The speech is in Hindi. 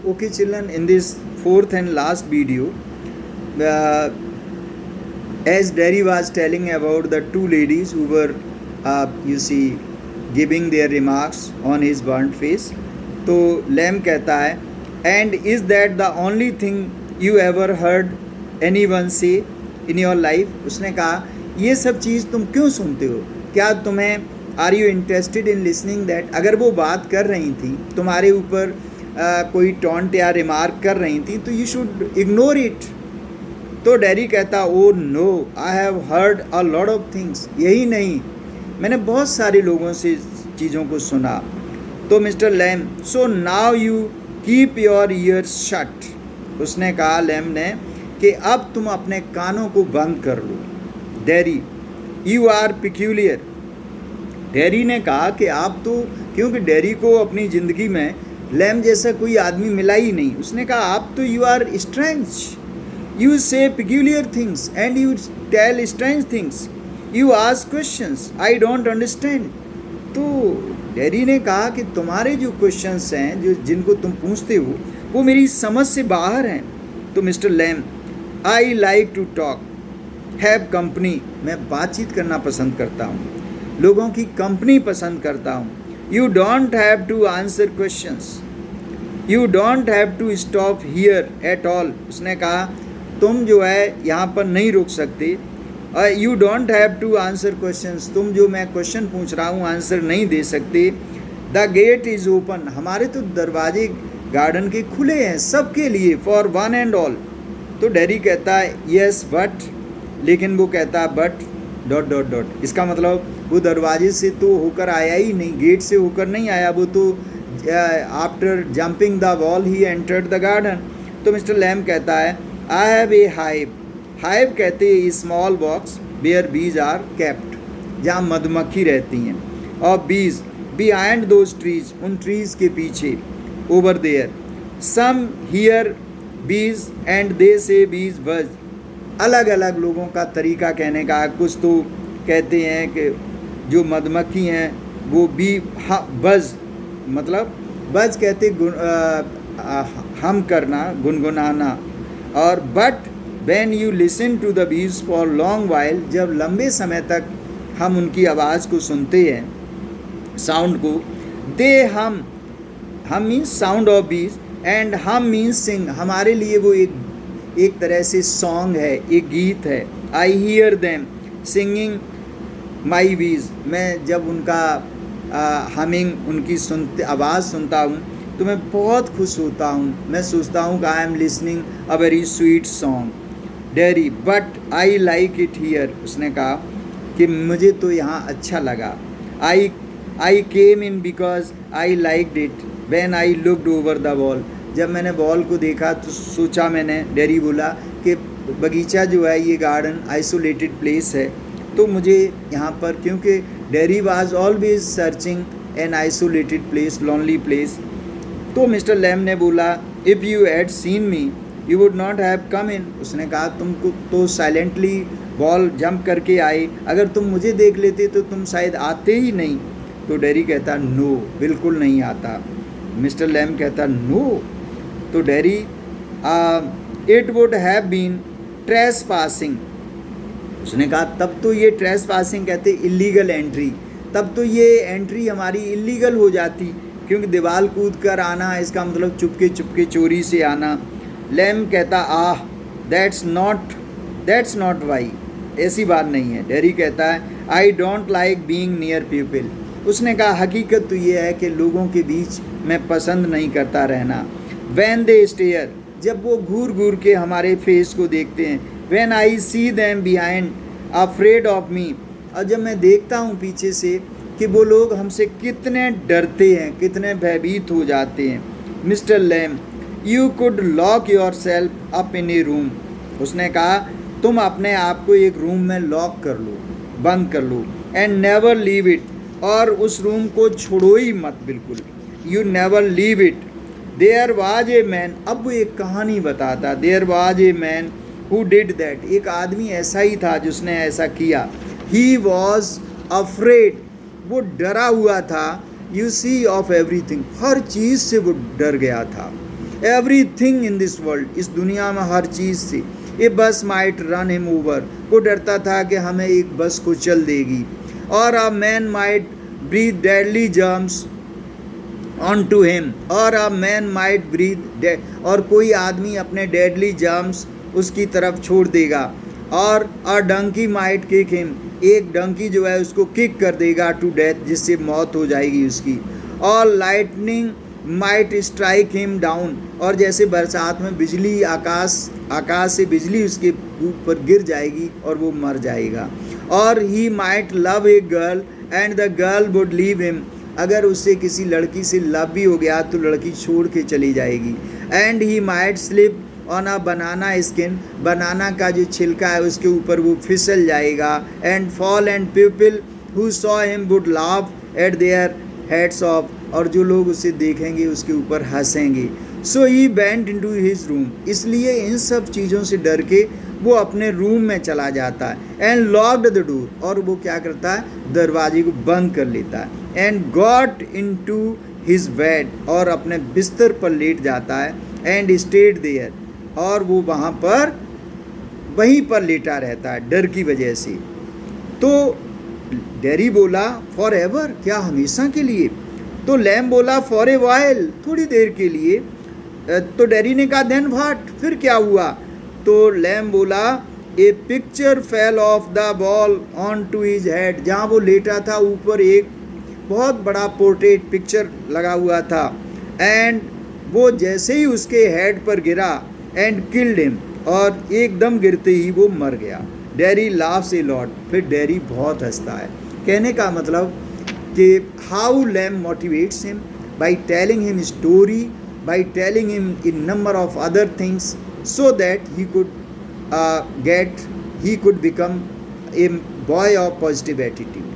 okay children, in this fourth and last video, uh, as Derry was telling about the two ladies who were, you see, giving their remarks on his burnt face, तो लैम कहता है, and is that the only thing you ever heard anyone say in your life? उसने कहा ये सब चीज़ तुम क्यों सुनते हो? क्या तुम्हें are you interested in listening that? अगर वो बात कर रही थी तुम्हारे ऊपर कोई टॉन्ट या रिमार्क कर रही थी तो यू शुड इग्नोर इट. तो डैरी कहता oh no, I have heard a lot of things. यही नहीं, मैंने बहुत सारे लोगों से चीज़ों को सुना. तो mister Lam, so now you keep your ears shut. उसने कहा लैम ने कि अब तुम अपने कानों को बंद कर लो. Derry, you are peculiar. Derry ने कहा कि आप तो, क्योंकि डैरी को अपनी ज़िंदगी में लैम जैसा कोई आदमी मिला ही नहीं. उसने कहा आप तो you are strange. You say peculiar things and you tell strange things. You ask questions I don't understand. तो डैरी ने कहा कि तुम्हारे जो क्वेश्चंस हैं, जो जिनको तुम पूछते हो, वो मेरी समझ से बाहर हैं. तो mister Lam, I like to talk, have company. मैं बातचीत करना पसंद करता हूँ, लोगों की कंपनी पसंद करता हूँ. You don't have to answer questions, you don't have to stop here at all. उसने कहा तुम जो है यहाँ पर नहीं रुक सकते. You don't have to answer questions, तुम जो मैं क्वेश्चन पूछ रहा हूँ आंसर नहीं दे सकते. द गेट इज़ ओपन, हमारे तो दरवाजे गार्डन के खुले हैं सबके लिए, फॉर वन एंड ऑल. तो डैरी कहता है यस बट, लेकिन वो कहता है बट डॉट डॉट डॉट. इसका मतलब वो दरवाजे से तो होकर आया ही नहीं, गेट से होकर नहीं आया, वो तो after jumping the wall he entered the garden. तो मिस्टर लैम कहता है I have a hive. Hive कहते हैं small box where bees are kept, जहाँ मधुमक्खी रहती हैं. और बीज बिहाइंड दोज ट्रीज, उन ट्रीज़ के पीछे. ओवर देयर सम हियर बीज एंड दे से बीज बज. अलग अलग लोगों का तरीका कहने का. कुछ तो कहते हैं कि जो मधुमक्खी हैं वो बी बज, मतलब बज कहते हम करना, गुनगुनाना. और but when you listen to the bees for long while, जब लंबे समय तक हम उनकी आवाज़ को सुनते हैं, साउंड को, दे हम मीन्स साउंड ऑफ बीज एंड हम मीन्स सिंग, हमारे लिए वो एक तरह से सॉन्ग है, एक गीत है. आई हियर देम सिंगिंग माई बीज, मैं जब उनका हमिंग, उनकी आवाज़ सुनता हूँ तो मैं बहुत खुश होता हूँ. मैं सोचता हूँ कि I am listening a very sweet song. Derry, but I like it here. उसने कहा कि मुझे तो यहाँ अच्छा लगा. I came in because I liked it when I looked over the wall. जब मैंने वॉल को देखा तो सोचा मैंने, डैरी बोला कि बगीचा जो है, ये गार्डन आइसोलेटेड प्लेस है, तो मुझे यहाँ पर, क्योंकि Derry was always searching an isolated place, lonely place. तो मिस्टर लैम ने बोला if you had seen me you would not have come in. उसने कहा तुमको तो साइलेंटली वॉल जंप करके आए, अगर तुम मुझे देख लेते तो तुम शायद आते ही नहीं. तो डैरी कहता नो, बिल्कुल नहीं आता. मिस्टर लैम कहता नो. तो Darry, it would have been trespassing. उसने कहा तब तो ये ट्रेस पासिंग कहते इलीगल एंट्री, तब तो ये एंट्री हमारी इलीगल हो जाती, क्योंकि दीवार कूद कर आना, इसका मतलब चुपके चुपके चोरी से आना. लैम कहता आह दैट्स नॉट वाई, ऐसी बात नहीं है. डैरी कहता है I don't like being near people. उसने कहा हकीकत तो ये है कि लोगों के बीच मैं पसंद नहीं करता रहना. व्हेन दे स्टेयर, जब वो घूर घूर के हमारे फेस को देखते हैं. When I see them behind afraid of me, और जब मैं देखता हूँ पीछे से कि वो लोग हमसे कितने डरते हैं, कितने भयभीत हो जाते हैं. Mister Lam, you could lock yourself up in a room. उसने कहा तुम अपने आप को एक रूम में लॉक कर लो, बंद कर लो. एंड नेवर लीव इट, और उस रूम को छोड़ो ही मत बिल्कुल. You never leave it. There was a man, अब वो एक कहानी बताता. There was a man who did that, एक आदमी ऐसा ही था जिसने ऐसा किया. ही वॉज अफ्रेड, वो डरा हुआ था. यू सी ऑफ एवरीथिंग, हर चीज़ से वो डर गया था. एवरीथिंग इन दिस वर्ल्ड, इस दुनिया में हर चीज़ से। ए बस माइट रन हिम ओवर, वो डरता था कि हमें एक बस कुचल देगी। और a man might breathe deadly germs on to him, और अ मैन माइट ब्रीथ, और कोई आदमी अपने डेडली जर्म्स उसकी तरफ छोड़ देगा। और अ डंकी माइट किक हिम, एक डंकी जो है उसको किक कर देगा टू डेथ, जिससे मौत हो जाएगी उसकी। और lightning might strike him down, और जैसे बरसात में बिजली आकाश से बिजली उसके ऊपर गिर जाएगी और वो मर जाएगा। और he might love a girl and the girl would leave him, अगर उससे किसी लड़की से लव भी हो गया तो लड़की छोड़ के चली जाएगी। And he might slip on a banana skin, banana का जो छिलका है उसके ऊपर वो फिसल जाएगा। And fall and people who saw him would laugh at their heads off, और जो लोग उसे देखेंगे उसके ऊपर हंसेंगे। So he went into his room, इसलिए इन सब चीज़ों से डर के वो अपने रूम में चला जाता है। एंड लॉक्ड द डोर, और वो क्या करता है, दरवाजे को बंद कर लेता है। And got into his bed, और अपने बिस्तर पर लेट जाता है। एंड स्टेड देयर, और वो वहाँ पर वहीं पर लेटा रहता है डर की वजह से। तो डेरी बोला फॉर एवर, क्या हमेशा के लिए? तो लैम बोला फॉर ए वाइल, थोड़ी देर के लिए। तो डेरी ने कहा देन व्हाट, फिर क्या हुआ? तो लैम बोला a picture fell off the wall onto his head, जहाँ वो लेटा था ऊपर एक बहुत बड़ा पोर्ट्रेट पिक्चर लगा हुआ था। एंड वो जैसे ही उसके हेड पर गिरा, एंड किल्ड हिम, और एकदम गिरते ही वो मर गया। डेरी लाफ्स ए लॉट, फिर डेरी बहुत हंसता है। कहने का मतलब कि how Lam motivates him by telling him story, by telling him in number of other things, so that he could become a boy of positive attitude.